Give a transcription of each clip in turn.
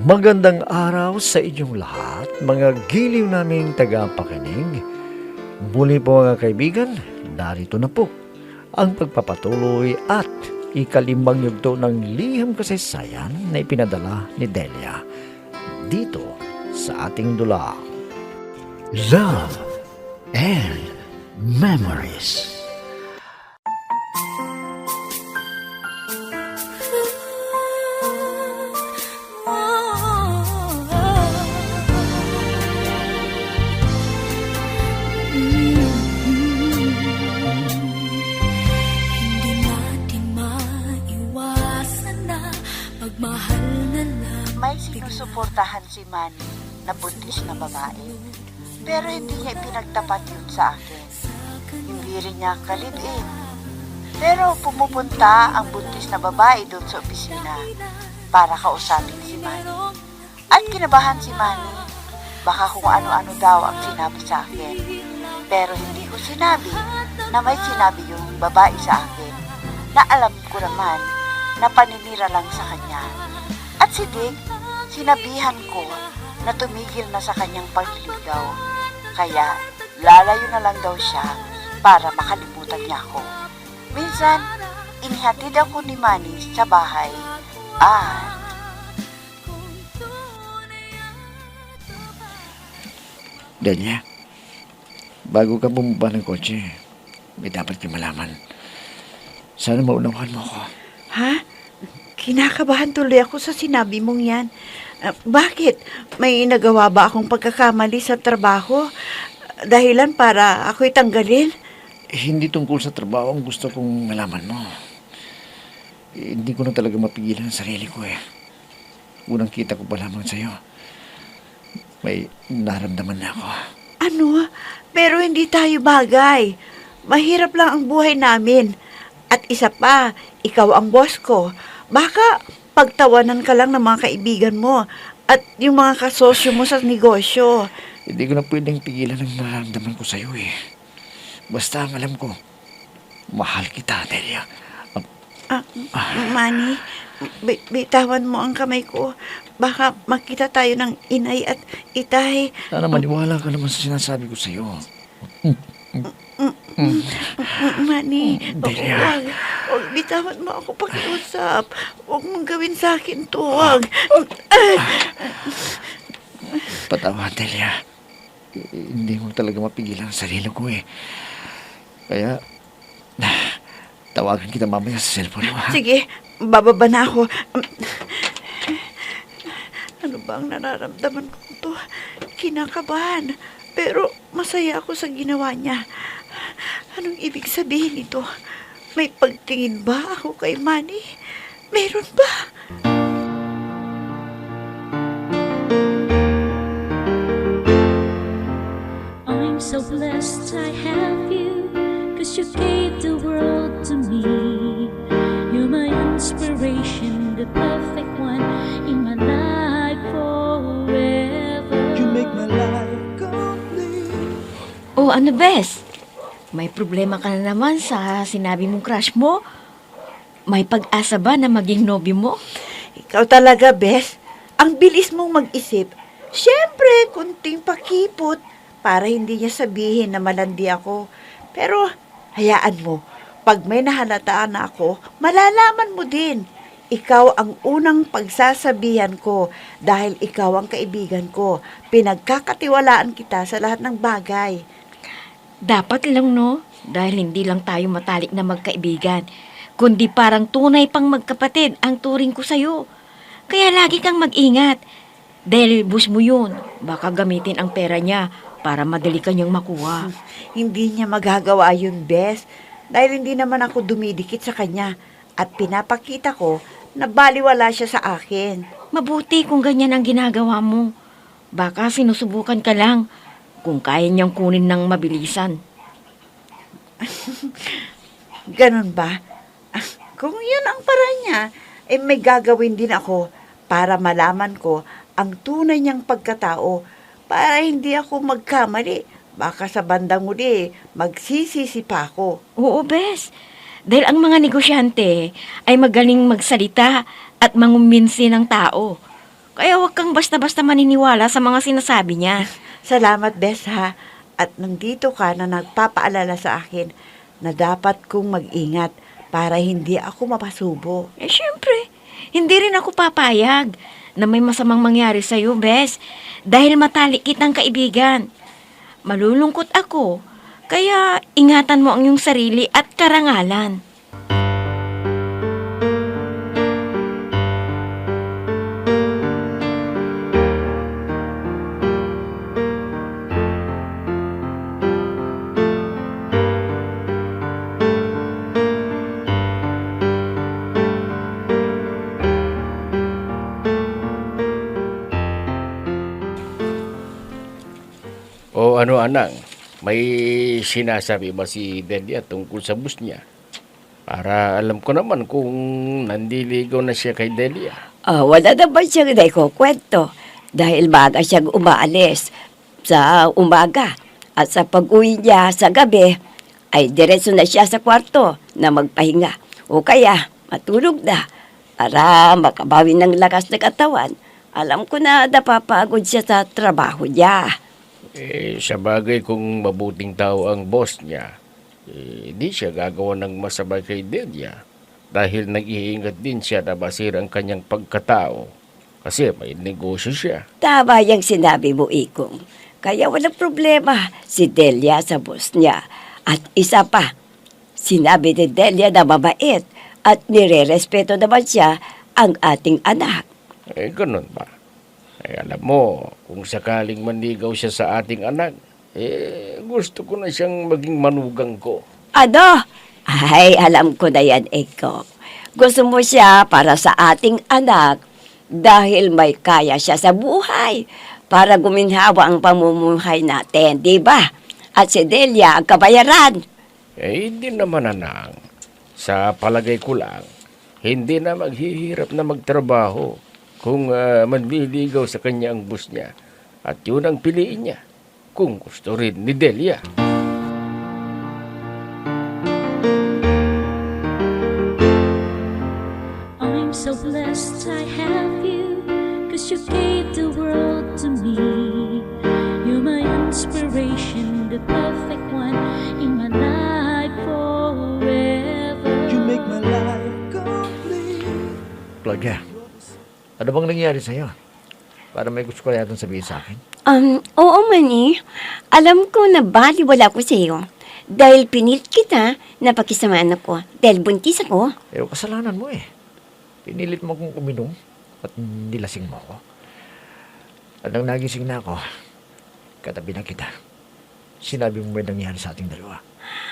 Magandang araw sa inyong lahat, mga giliw naming tagapakinig. Muli po mga kaibigan, narito na po ang pagpapatuloy at ikalimbang yugto ng liham kasaysayan na ipinadala ni Delia dito sa ating dula. Love and Memories. May sinusuportahan si Manny na buntis na babae. Pero hindi niya ipinagtapat yun sa akin. Hindi rin niya kalibin. Pero pumupunta ang buntis na babae doon sa opisina para kausapin si Manny. At kinabahan si Manny. Baka kung ano-ano daw ang sinabi sa akin. Pero hindi ko sinabi na may sinabi yung babae sa akin na alam ko naman na paninira lang sa kanya. At si Dick, sinabihan ko na tumigil na sa kanyang pagliligaw. Kaya lalayo na lang daw siya para makalimutan niya ako. Minsan, inihatid ako ni Manny sa bahay at Delia, bago ka bumaba ng kotse, may dapat kang malaman. Sana maunawahan mo ako. Ha? Kinakabahan tuloy ako sa sinabi mong yan. Bakit? May nagawa ba akong pagkakamali sa trabaho? Dahilan para ako'y tanggalin? Hindi tungkol sa trabaho ang gusto kong malaman mo. Hindi ko na talaga mapigilan ang sarili ko eh. Unang kita ko pa lamang sa'yo. May naramdaman na ako. Ano? Pero hindi tayo bagay. Mahirap lang ang buhay namin. At isa pa, ikaw ang boss ko. Baka pagtawanan ka lang ng mga kaibigan mo at yung mga kasosyo mo sa negosyo. Hindi ko na pwedeng pigilan ang nararamdaman ko sa'yo eh. Basta ang alam ko, mahal kita, Delia. Manny, bitawan mo ang kamay ko. Baka makita tayo ng inay at itay. Sana maniwala ka naman sa sinasabi ko sa'yo. Manny, Delia. wag bitawan mo ako pakiusap. Huwag mong gawin sa akin to. Wag. Patawad, Delia. Hindi ko talaga mapigilan ang sarili ko eh. Kaya, tawagan kita mamaya sa cellphone mo, ha? Sige, bababa na ako. Ano ba ang nararamdaman ko to? Kinakabahan. Pero masaya ako sa ginawa niya. Anong ibig sabihin nito? May pagtingin ba ako kay Manny? Meron ba? I'm so blessed I have you, 'cause you gave the world to me. You're my inspiration, the perfect one in my life forever. You make my life complete. Oh, ano, Bes? May problema ka na naman sa sinabi mong crush mo? May pag-asa ba na maging nobyo mo? Ikaw talaga, Bes. Ang bilis mong mag-isip. Siyempre, kunting pakipot para hindi niya sabihin na malandi ako. Pero, hayaan mo. Pag may nahalataan na ako, malalaman mo din. Ikaw ang unang pagsasabihan ko dahil ikaw ang kaibigan ko. Pinagkakatiwalaan kita sa lahat ng bagay. Dapat lang, no? Dahil hindi lang tayo matalik na magkaibigan, kundi parang tunay pang magkapatid ang turing ko sa'yo. Kaya lagi kang mag-ingat. Dahil bus mo yun, baka gamitin ang pera niya para madali kanyang makuha. Hindi niya magagawa yun, Bes. Dahil hindi naman ako dumidikit sa kanya. At pinapakita ko na baliwala siya sa akin. Mabuti kung ganyan ang ginagawa mo. Baka sinusubukan ka lang kung kaya niyang kunin ng mabilisan. Ganon ba? Kung yun ang paraan niya, may gagawin din ako para malaman ko ang tunay niyang pagkatao para hindi ako magkamali. Baka sa bandang huli, magsisisi pa ako. Oo, Bes. Dahil ang mga negosyante ay magaling magsalita at mangumbinsi ng tao. Kaya huwag kang basta-basta maniniwala sa mga sinasabi niya. Salamat, Bes, ha? At nandito ka na nagpapaalala sa akin na dapat kong mag-ingat para hindi ako mapasubo. Syempre, hindi rin ako papayag na may masamang mangyari sa'yo, Bes. Dahil matalik kitang kaibigan. Malulungkot ako. Kaya ingatan mo ang iyong sarili at karangalan. O ano anang, may sinasabi ba si Delia tungkol sa bus niya? Para alam ko naman kung nandiligaw na siya kay Delia. Wala naman siyang kwento dahil baga siyang umaalis sa umaga at sa pag-uwi niya sa gabi ay diretso na siya sa kwarto na magpahinga o kaya matulog na para makabawi ng lakas ng katawan. Alam ko na napapagod siya sa trabaho niya. Sa bagay kung mabuting tao ang boss niya, di siya gagawa ng masama kay Delia dahil nag-iingat din siya na masira ang kanyang pagkatao kasi may negosyo siya. Tama yung sinabi mo, Ikong. Kaya walang problema si Delia sa boss niya. At isa pa, sinabi ni Delia na mabait at nire-respeto naman siya ang ating anak. Ganun ba? Alam mo, kung sakaling manligaw siya sa ating anak, gusto ko na siyang maging manugang ko. Ano? Ay, alam ko na yan, Eko. Gusto mo siya para sa ating anak dahil may kaya siya sa buhay para guminhawa ang pamumuhay natin, di ba? At si Delia ang kabayaran. Hindi naman anang. Sa palagay ko lang, hindi na maghihirap na magtrabaho kung manliligaw sa kanya ang bus niya. At yun ang piliin niya kung gusto rin ni Delia. I'm so blessed I have you, 'cause you gave the world to me. You're my inspiration, the perfect one in my life forever. You make my life complete. Claudia, ano bang nangyari sa'yo? Para may gusto ko yatang sabihin sa akin. Oo man eh. Alam ko na baliwala ko sa iyo. Dahil pinilit kita na pakisamaan ako. Dahil buntis ako. Kasalanan mo eh. Pinilit mo akong uminom at nilasing mo ako. At nang nagising na ako, katabi na kita. Sinabi mo may nangyari sa ating dalawa.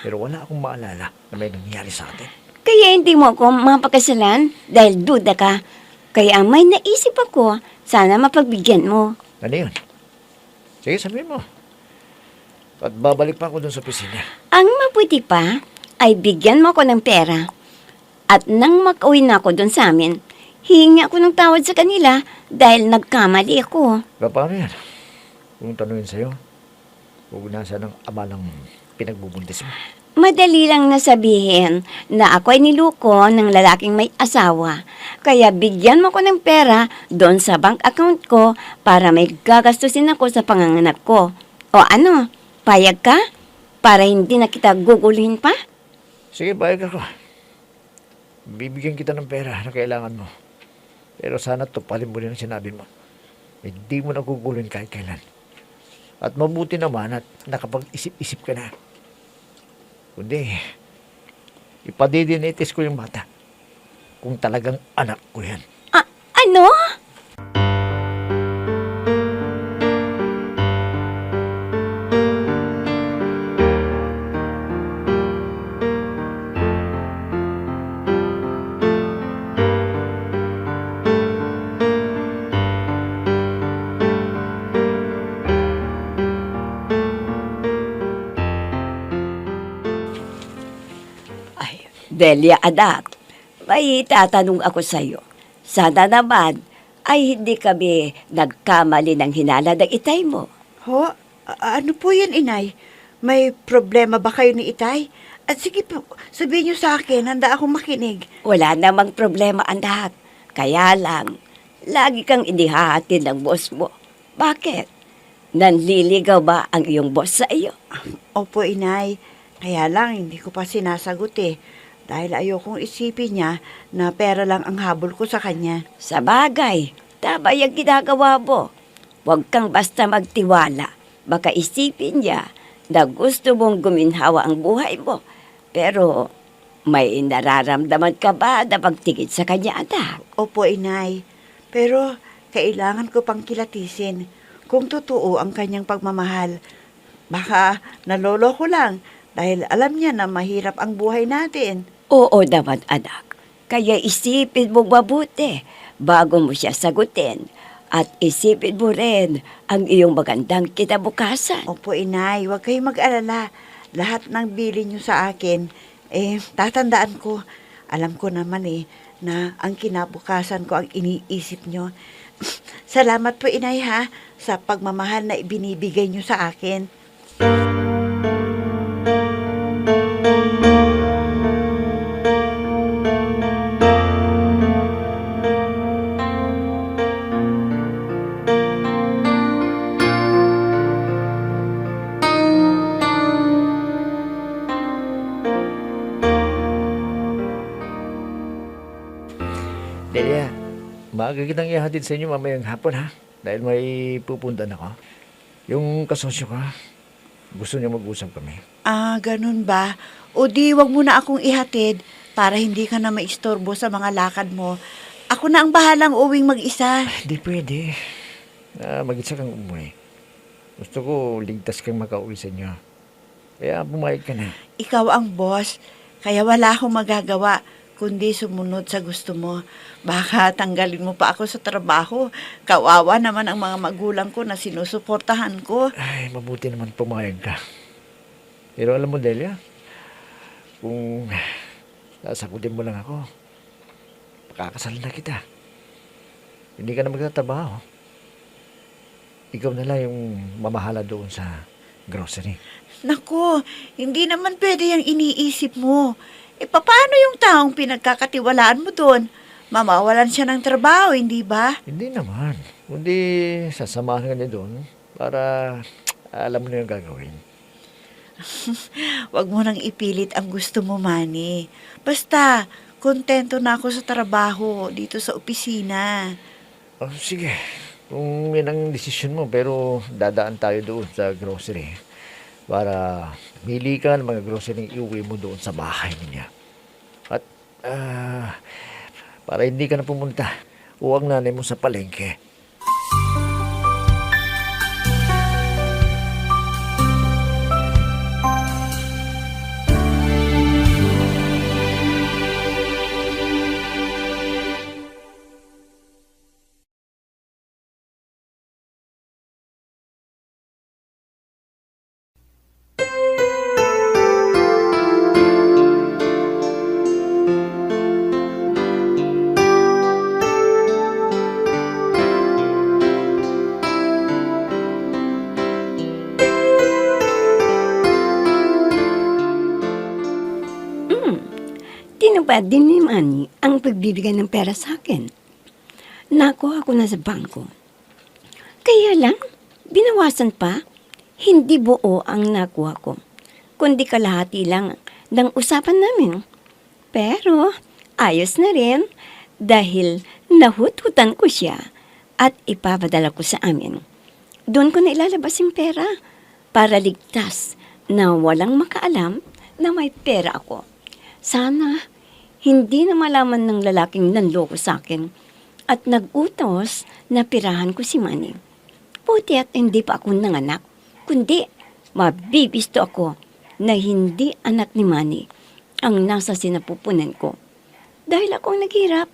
Pero wala akong maalala na may nangyari sa atin. Kaya hindi mo ako mapakasalan dahil duda ka. Kaya may naisip ako, sana mapagbigyan mo. Ano yun? Sige, sabihin mo. At babalik pa ako dun sa opisina. Ang mabuti pa ay bigyan mo ako ng pera. At nang makauwi na ako doon sa amin, hihingi ako ng tawad sa kanila dahil nagkamali ako. Paano yan? Kung tanungin sa'yo, kung nasa ng amalang pinagbubuntis mo. Madali lang nasabihin na ako ay niluko ng lalaking may asawa. Kaya bigyan mo ko ng pera doon sa bank account ko para may gagastusin ako sa panganganak ko. O ano, payag ka? Para hindi na kita guguluhin pa? Sige, bayag ako. Bibigyan kita ng pera na kailangan mo. Pero sana tupalin mo rin ang sinabi mo. Hindi mo nagugulin kahit kailan. At mabuti naman at nakapag-isip-isip ka na. Kundi, ipadidinitis ko yung bata kung talagang anak ko yan. Ano? Delia, anak, may tatanong ako sa'yo. Sana naman ay hindi kami nagkamali ng hinala ng itay mo. Ho? Ano po yan, inay? May problema ba kayo ni Itay? At sige po, sabihin niyo sa akin, handa akong makinig. Wala namang problema, anak. Kaya lang, Lagi kang inihahatid ng boss mo. Bakit? Nanliligaw ba ang iyong boss sa iyo? Opo, inay. Kaya lang, hindi ko pa sinasagot eh. Dahil ayokong isipin niya na pera lang ang habol ko sa kanya. Sa bagay, tama yung ginagawa mo. Huwag kang basta magtiwala. Baka isipin niya na gusto mong guminhawa ang buhay mo. Pero may nararamdaman ka ba na pagtingin sa kanya, anak? Opo, inay. Pero kailangan ko pang kilatisin kung totoo ang kanyang pagmamahal. Baka naloloko lang dahil alam niya na mahirap ang buhay natin. Oo naman, anak. Kaya isipin mo mabuti bago mo siya sagutin. At isipin mo rin ang iyong magandang kinabukasan. Opo, inay. Huwag kayong mag-alala. Lahat ng bilin niyo sa akin, tatandaan ko. Alam ko naman na ang kinabukasan ko ang iniisip niyo. Salamat po, inay, ha, sa pagmamahal na ibinibigay niyo sa akin. Delia, maaga kitang ihatid sa inyo mamayang hapon ha. Dahil may pupuntan ako. Yung kasosyo ko, gusto niya mag-usap kami. Ah, ganun ba? O di, wag mo na akong ihatid para hindi ka na maistorbo sa mga lakad mo. Ako na ang bahalang uwing mag-isa. Hindi pwede. Mag-isa kang umuwi. Gusto ko ligtas kang makauwi sa inyo. Kaya pumayag ka na. Ikaw ang boss, kaya wala akong magagawa kundi sumunod sa gusto mo. Baka tanggalin mo pa ako sa trabaho. Kawawa naman ang mga magulang ko na sinusuportahan ko. Ay, mabuti naman pumayag ka. Pero alam mo, Delia, kung sasagutin mo lang ako, pakakasal na kita. Hindi ka na magtatrabaho. Ikaw na lang yung mamahala doon sa grocery. Naku, hindi naman pwede yung iniisip mo. Paano yung taong pinagkakatiwalaan mo doon? Mamawalan siya ng trabaho, hindi ba? Hindi naman. Kundi sasamahan ka niya doon para alam mo na yung gagawin. Huwag mo nang ipilit ang gusto mo, Manny. Basta, kontento na ako sa trabaho dito sa opisina. Oh, sige. Kung yan ang desisyon mo, pero dadaan tayo doon sa grocery para mili ka ng mga grocery iuwi mo doon sa bahay niya. At para hindi ka na pumunta, uwag nanay mo sa palengke. Tinupad din ni Manny ang pagbibigay ng pera sa akin. Nakuha ko na sa bangko. Kaya lang, binawasan pa. Hindi buo ang nakuha ko, kundi kalahati lang ng usapan namin. Pero ayos na rin dahil nahututan ko siya at ipapadala ko sa amin. Doon ko na ilalabas yung pera para ligtas na walang makaalam na may pera ako. Sana hindi na malaman ng lalaking nanloko sa akin at nag-utos na pirahan ko si Manny. Buti at hindi pa ako nanganak, kundi mabibisto ako na hindi anak ni Manny ang nasa sinapupunan ko. Dahil akong naghirap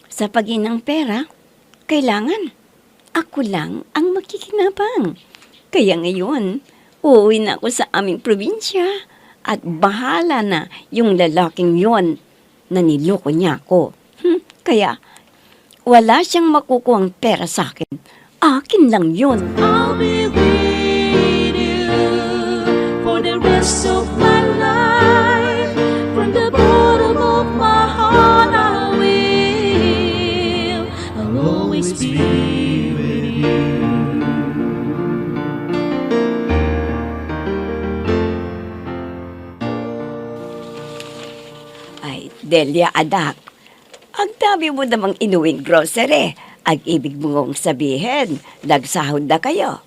sa paginang pera, kailangan ako lang ang makikinabang. Kaya ngayon, uuwi na ako sa aming probinsya at bahala na yung lalaking yon na niloko niya ako. Kaya wala siyang makukuhang pera sa akin. Akin lang yun. I'll be with you for the rest of my life. From the bottom of my heart, I will. I'll always Delia, anak, ang dami mo namang inuwing grocery. Ang ibig mong sabihin, nagsahod na kayo.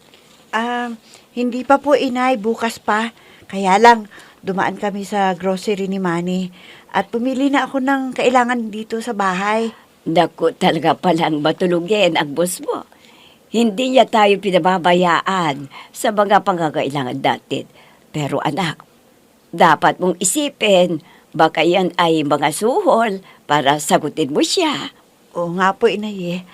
Hindi pa po, inay. Bukas pa. Kaya lang, dumaan kami sa grocery ni Manny. At pumili na ako ng kailangan dito sa bahay. Naku, talaga palang matulungin ang boss mo. Hindi niya tayo pinababayaan sa mga pangangailangan natin. Pero anak, dapat mong isipin, baka yan ay mga suhol para sagutin mo siya. Oo nga po, inay.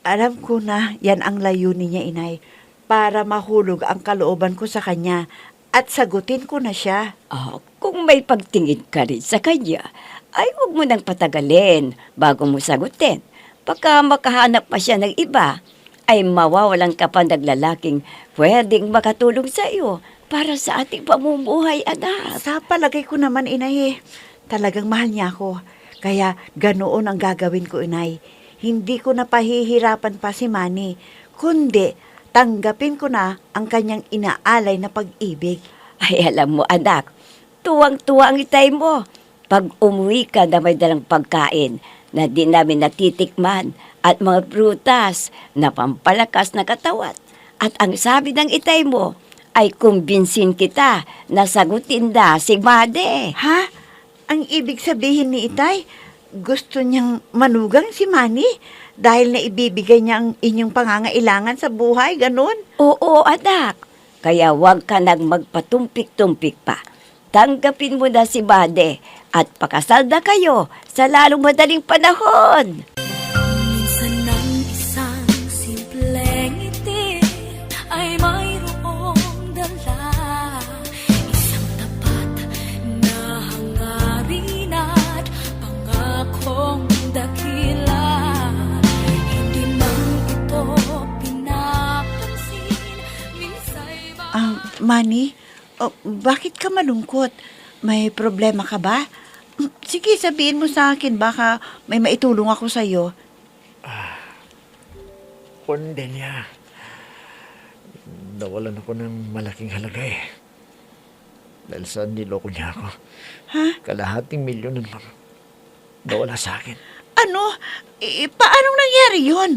Alam ko na yan ang layunin niya, inay. Para mahulog ang kalooban ko sa kanya at sagutin ko na siya. Kung may pagtingin ka rin sa kanya, ay huwag mo nang patagalin bago mo sagutin. Baka makahanap pa siya ng iba, ay mawawalan ka pa ng lalaking pwedeng makatulong sa iyo para sa ating pamumuhay, anak. Sa palagay ko naman, inay, talagang mahal niya ako. Kaya ganoon ang gagawin ko, inay. Hindi ko na pahihirapan pa si Manny, kundi tanggapin ko na ang kanyang inaalay na pag-ibig. Ay, alam mo, anak, tuwang-tuwa ang itay mo. Pag umuwi ka na may dalang pagkain na di namin natitikman at mga prutas na pampalakas na katawan. At ang sabi ng itay mo ay kumbinsin kita na sagutin na si Made. Ha? Ang ibig sabihin ni itay, gusto niyang manugang si Manny dahil naibibigay niya ang inyong pangangailangan sa buhay, ganun? Oo, anak. Kaya huwag ka nang magpatumpik-tumpik pa. Tanggapin mo na si Made at pakasal na kayo sa lalong madaling panahon. Minsan ng isang simpleng ngiti ay mayroong dala, isang tapat na hangarin at pangakong dakila. Hindi man ito pinapansin, minsa'y Manny, bakit ka malungkot? May problema ka ba? Sige, sabihin mo sa akin, baka may maitulong ako sa'yo. Delia, nawalan ako ng malaking halaga eh. Dahil sa niloko niya ako. Ha? Kalahating milyon ang nawala sa akin. Ano? Paano nangyari yun?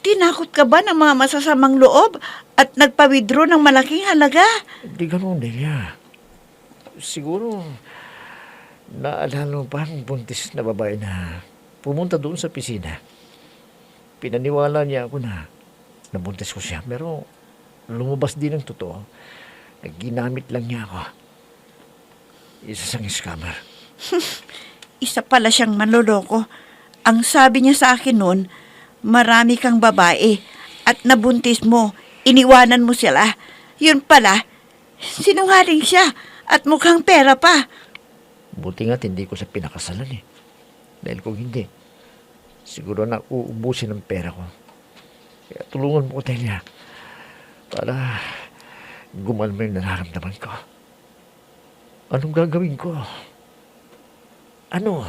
Tinakot ka ba ng mga masasamang loob at nagpa-withdraw ng malaking halaga? Hindi ganun, Delia. Siguro, naalala mo pa ang buntis na babae na pumunta doon sa pisina. Pinaniwala niya ako na nabuntis ko siya, pero lumabas din ang totoo. Ginamit lang niya ako. Isa siyang scammer. Isa pala siyang manloloko. Ang sabi niya sa akin noon, marami kang babae at nabuntis mo, iniwanan mo sila. Yun pala, sinungaling siya at mukhang pera pa. Buti nga't hindi ko siya pinakasalan eh. Dahil kung hindi, siguro na uubusin ang pera ko. Kaya tulungan mo ko, Delia, para gumalma yung nararamdaman ko. Anong gagawin ko? Ano?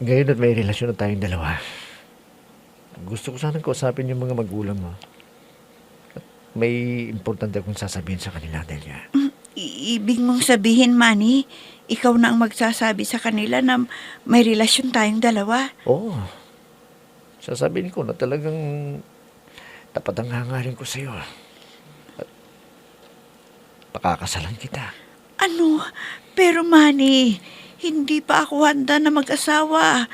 Ngayon at may relasyon na tayong dalawa, gusto ko sanang kausapin yung mga magulang mo. At may importante akong sasabihin sa kanila, Delia. Ibig mong sabihin, Manny, ikaw na ang magsasabi sa kanila na may relasyon tayong dalawa? Oo. Sasabihin ko na talagang tapat ang hangarin ko sa'yo. At pakakasalan kita. Ano? Pero Manny, hindi pa ako handa na mag-asawa.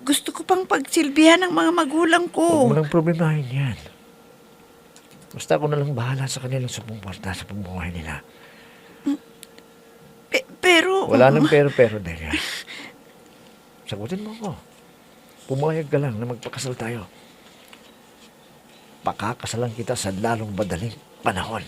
Gusto ko pang pagsilbihan ng mga magulang ko. Huwag mo nang problemahin yan. Basta ako na lang bahala sa kanilang sumuporta sa pamumuhay nila. Pero... Wala nang pero, Delia. Sagutin mo ako. Pumayag ka lang na magpakasal tayo. Pakakasalan kita sa lalong madaling panahon.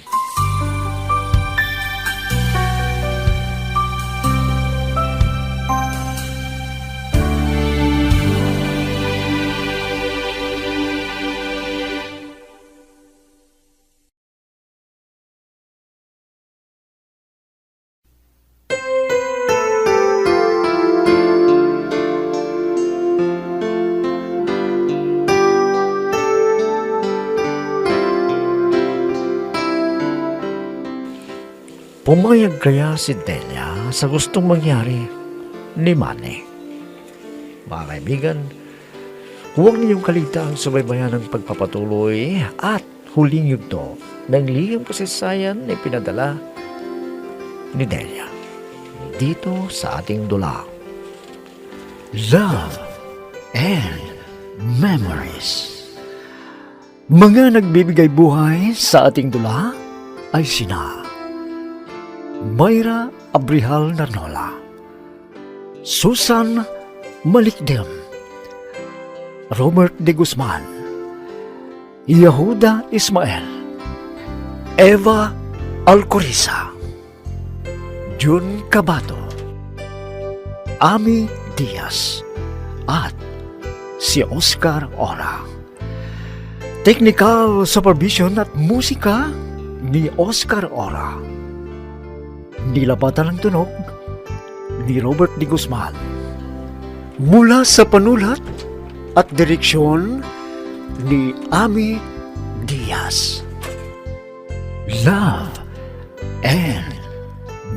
Pumayag kaya si Delia sa gustong mangyari ni Manny? Mga kaibigan, huwag niyong kalita ang subaybayan ng pagpapatuloy at huling yugto ng lihim kasaysayan na pinadala ni Delia dito sa ating dula. Love and Memories. Mga nagbibigay buhay sa ating dula ay sina Mayra Abrihal Narnola, Susan Malikdem, Robert de Guzman, Yehuda Ismael, Eva Alcoriza, Jun Cabato, Ami Diaz, at si Oscar Ora. Technical supervision at musika ni Oscar Ora. Nilapatan ng tunog ni Robert de Guzman. Mula sa panulat at direksyon ni Ami Diaz. Love and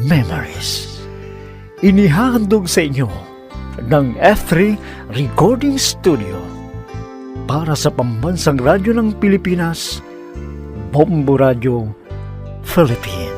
Memories. Inihahandog sa inyo ng F3 Recording Studio para sa Pambansang Radyo ng Pilipinas, Bombo Radio Philippines.